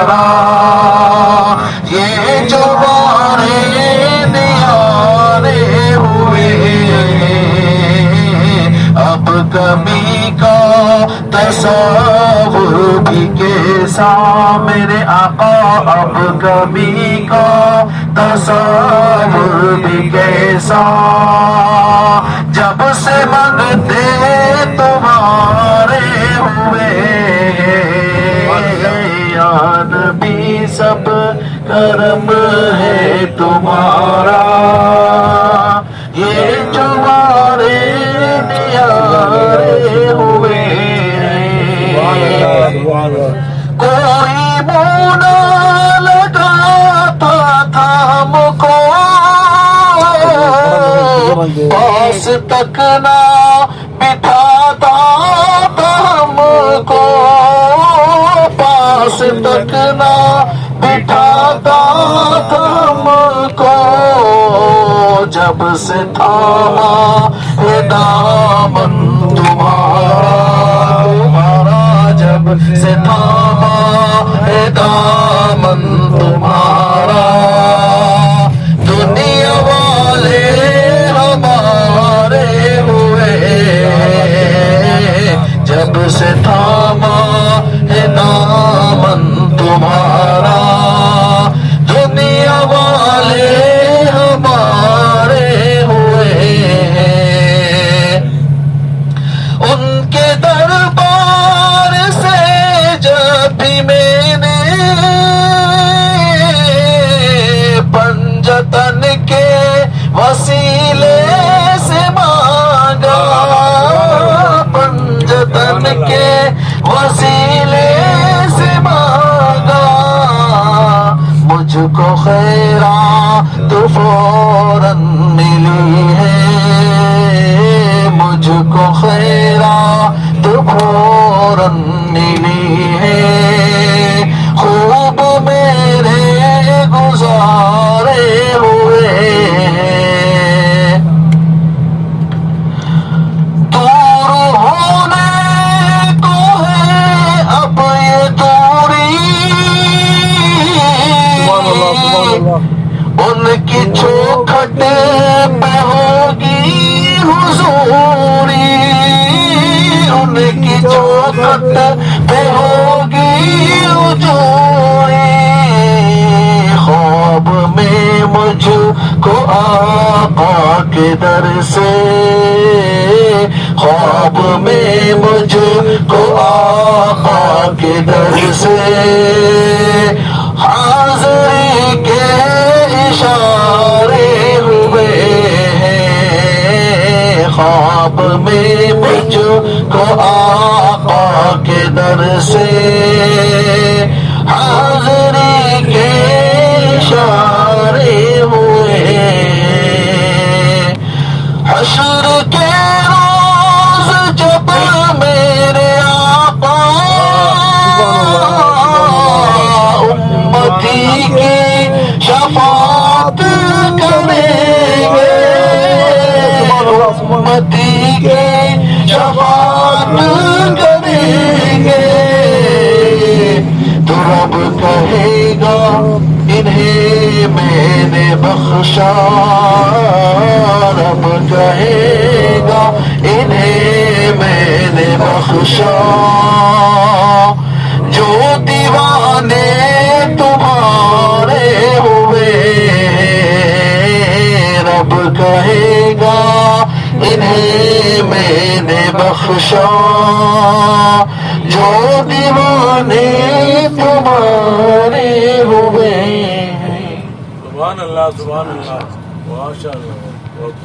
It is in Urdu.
تمہارا یہ جو بارے نیارے ہوئے اب کمی کا تصور بھی کیسا میرے آقا اب کمی کا تصور بھی کیسا جب سے منگتے تمہارے ہوئے یا نبی سب کرم ہے تمہارا یہ جو بارے نیارے ہوئے کوئی مونا لگاتا تھا ہم کو پاس تک نہ بٹھاتا تھا ہم کو پاس تک نہ بٹھاتا تھا ہم کو جب سے تھاما ہے دامن تمہارا جب سے تھاما ہے دامن تمہارا دنیا والے ہمارے ہوئے جب سے تھاما ہے دامن تمہارا دنیا والے ہمارے ہوئے ان کے دربار سے جب بھی میں نے پنجتن کے وسیلے سے مانگا پنجتن کے وسیلے سے مانگا مجھ کو خیرات فوراً ملی ہے مجھ کو خیرات فوراً ملی ہے خوب میرے گزارے ہوئے دور ہونے کو ہے اب یہ دوری ان کی چوکھٹ پہ ہوگی حضوری ان کی چوکھٹ پہ ہوگی حضوری خواب میں مجھ کو آقا کے در سے خواب میں مجھ کو آقا کے در سے حاضری کے اشارے ہوئے ہیں خواب میں مجھ کو آقا کے در سے حاضری کے اشارے ہوئے حشر کے روز جب میرے آقا امتی کی شفاعت کریں گے امتی کی شفاعت کریں گے تو رب کہے گا انہیں میں نے بخشا رب کہے گا انہیں میں نے بخشا جو دیوانے تمہارے ہوئے رب کہے گا انہیں میں نے بخشا جو دیوانے تمہارے ہوئے سبحان اللہ سبحان اللہ ماشاء اللہ بہت